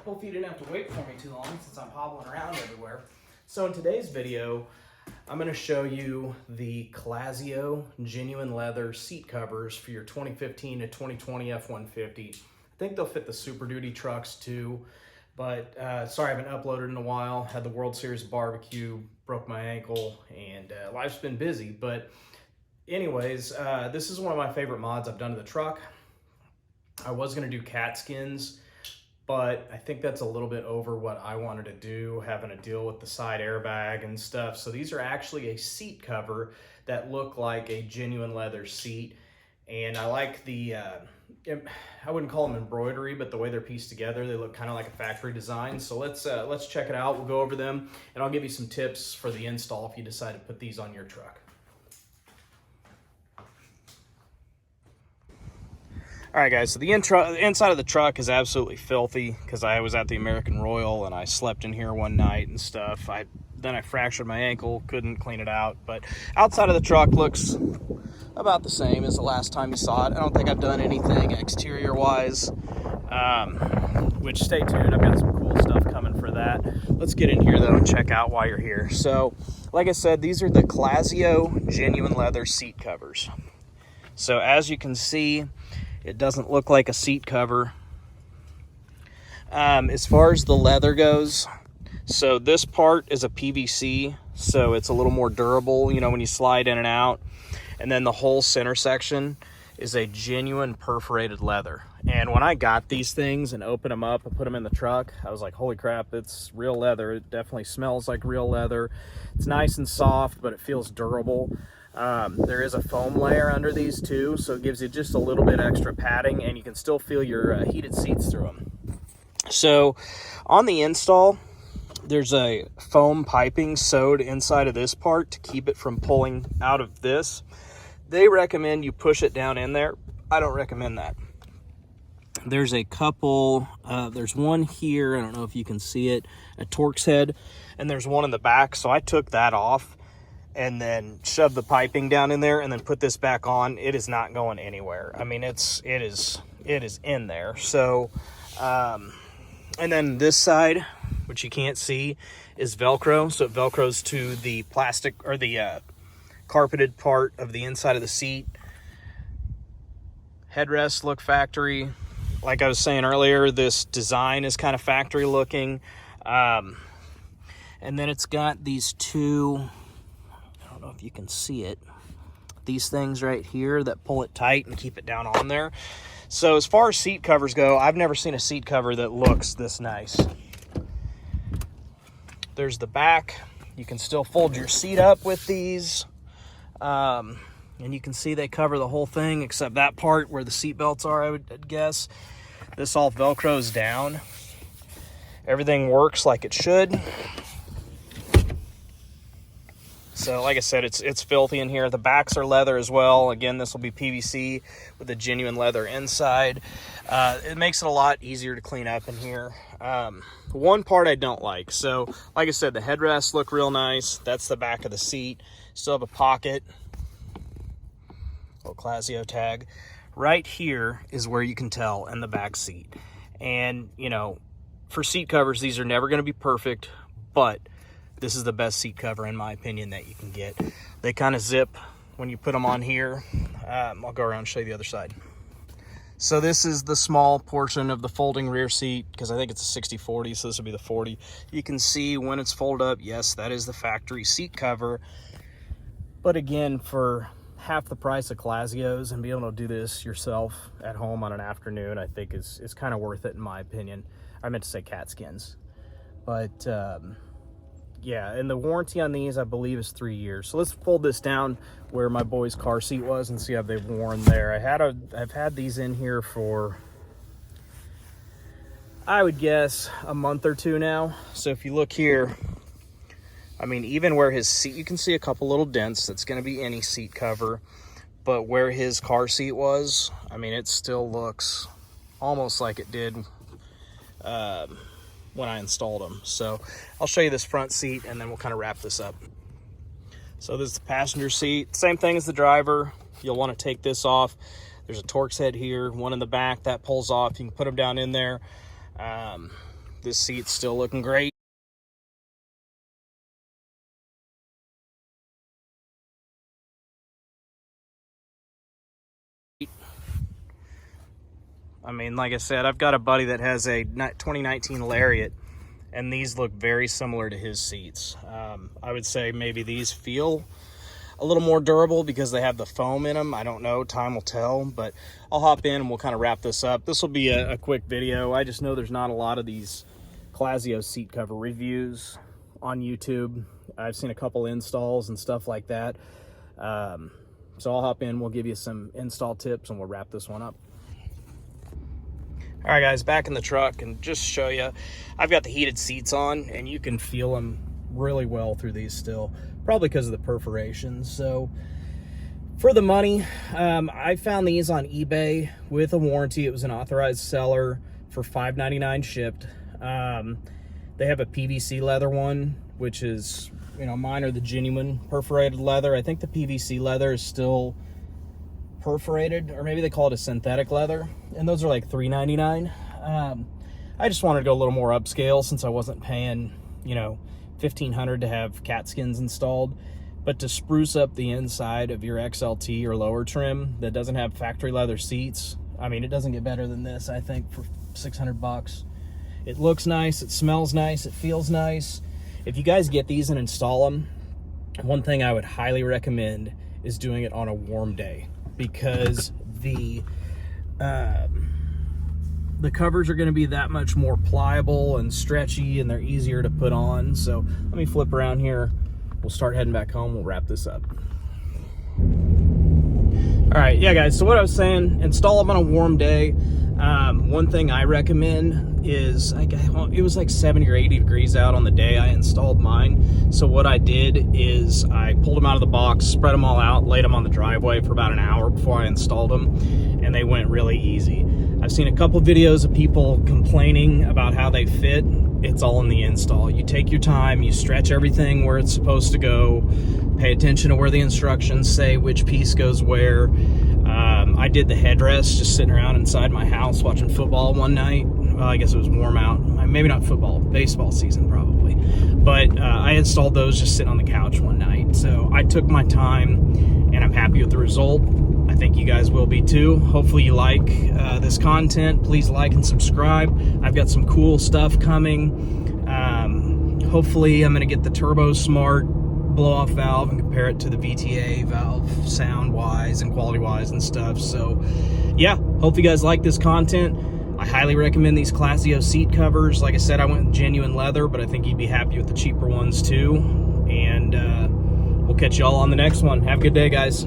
Hopefully you didn't have to wait for me too long since I'm hobbling around everywhere. So in today's video, I'm going to show you the Clazzio genuine leather seat covers for your 2015 to 2020 F-150. I think they'll fit the Super Duty trucks too, but sorry I haven't uploaded in a while. Had the World Series barbecue, broke my ankle, and life's been busy. But anyways, this is one of my favorite mods I've done to the truck. I was going to do cat skins, but I think that's a little bit over what I wanted to do, having to deal with the side airbag and stuff. So these are actually a seat cover that look like a genuine leather seat. And I like the, I wouldn't call them embroidery, but the way they're pieced together, they look kind of like a factory design. So let's check it out. We'll go over them and I'll give you some tips for the install if you decide to put these on your truck. All right, guys, so the inside of the truck is absolutely filthy because I was at the American Royal and I slept in here one night and stuff. Then I fractured my ankle, couldn't clean it out. But outside of the truck looks about the same as the last time you saw it. I don't think I've done anything exterior-wise, which stay tuned. I've got some cool stuff coming for that. Let's get in here, though, and check out why you're here. So, like I said, these are the Clazzio genuine leather seat covers. So, as you can see, it doesn't look like a seat cover. As far as the leather goes, so this part is a PVC, so it's a little more durable, you know, when you slide in and out. And then the whole center section is a genuine perforated leather. And when I got these things and opened them up and put them in the truck, I was like, holy crap, it's real leather. It definitely smells like real leather. It's nice and soft, but it feels durable. There is a foam layer under these too, so it gives you just a little bit extra padding, and you can still feel your heated seats through them. So on the install, there's a foam piping sewed inside of this part to keep it from pulling out of this. They recommend you push it down in there. I don't recommend that. There's a couple, there's one here, I don't know if you can see it, a Torx head, and there's one in the back, so I took that off and then shove the piping down in there and then put this back on. It is not going anywhere. I mean, it is in there. So, and then this side, which you can't see, is Velcro. So it Velcros to the plastic or the carpeted part of the inside of the seat. Headrests look factory. Like I was saying earlier, this design is kind of factory looking. And then it's got these two, I don't know if you can see it, these things right here that pull it tight and keep it down on there. So as far as seat covers go, I've never seen a seat cover that looks this nice. There's the back. You can still fold your seat up with these. And you can see they cover the whole thing except that part where the seat belts are, I would guess. This all Velcros down. Everything works like it should. So like I said, it's filthy in here. The backs are leather as well. Again, this will be PVC with a genuine leather inside. It makes it a lot easier to clean up in here. One part I don't like. So like I said, the headrests look real nice. That's the back of the seat. Still have a pocket. Little Clazio tag. Right here is where you can tell in the back seat. And, you know, for seat covers, these are never going to be perfect, but this is the best seat cover, in my opinion, that you can get. They kind of zip when you put them on here. I'll go around and show you the other side. So this is the small portion of the folding rear seat, because I think it's a 60-40, so this will be the 40. You can see when it's folded up, yes, that is the factory seat cover. But again, for half the price of Clazios and be able to do this yourself at home on an afternoon, I think is kind of worth it, in my opinion. I meant to say cat skins. But yeah, and the warranty on these, I believe, is 3 years. So let's fold this down where my boy's car seat was and see how they've worn there. I've had these in here for, I would guess, a month or two now. So if you look here, I mean, even where his seat, you can see a couple little dents. That's going to be any seat cover. But where his car seat was, I mean, it still looks almost like it did when I installed them. So I'll show you this front seat and then we'll kind of wrap this up. So this is the passenger seat, same thing as the driver. You'll want to take this off. There's a Torx head here, one in the back that pulls off. You can put them down in there. This seat's still looking great. I mean, like I said, I've got a buddy that has a 2019 Lariat, and these look very similar to his seats. I would say maybe these feel a little more durable because they have the foam in them. I don't know, time will tell, but I'll hop in and we'll kind of wrap this up. This will be a quick video. I just know there's not a lot of these Clazio seat cover reviews on YouTube. I've seen a couple installs and stuff like that. So I'll hop in, we'll give you some install tips, and we'll wrap this one up. All right, guys, back in the truck, and just show you, I've got the heated seats on, and you can feel them really well through these still, probably because of the perforations. So for the money, I found these on eBay with a warranty. It was an authorized seller for $5.99 shipped. They have a PVC leather one, which is, you know, mine are the genuine perforated leather. I think the PVC leather is still perforated, or maybe they call it a synthetic leather, and those are like $3.99. I just wanted to go a little more upscale since I wasn't paying, you know, $1,500 to have cat skins installed. But to spruce up the inside of your XLT or lower trim that doesn't have factory leather seats, I mean, it doesn't get better than this, I think, for $600. It looks nice, it smells nice, it feels nice. If you guys get these and install them, one thing I would highly recommend is doing it on a warm day, because the covers are going to be that much more pliable and stretchy, and they're easier to put on. So let me flip around here. We'll start heading back home. We'll wrap this up. All right, yeah, guys, so what I was saying, install them on a warm day. One thing I recommend is, it was like 70 or 80 degrees out on the day I installed mine. So what I did is I pulled them out of the box, spread them all out, laid them on the driveway for about an hour before I installed them, and they went really easy. I've seen a couple videos of people complaining about how they fit. It's all in the install. You take your time, you stretch everything where it's supposed to go, pay attention to where the instructions say which piece goes where. I did the headrest just sitting around inside my house watching football one night. Well, I guess it was warm out. Maybe not football, baseball season probably. But I installed those just sitting on the couch one night. So I took my time, and I'm happy with the result. I think you guys will be too. Hopefully you like this content. Please like and subscribe. I've got some cool stuff coming. Hopefully I'm going to get the Turbo Smart blow-off valve and compare it to the VTA valve sound-wise and quality-wise and stuff. So yeah, hope you guys like this content. I highly recommend these Clazzio seat covers. Like I said, I went with genuine leather, but I think you'd be happy with the cheaper ones too. And we'll catch y'all on the next one. Have a good day, guys.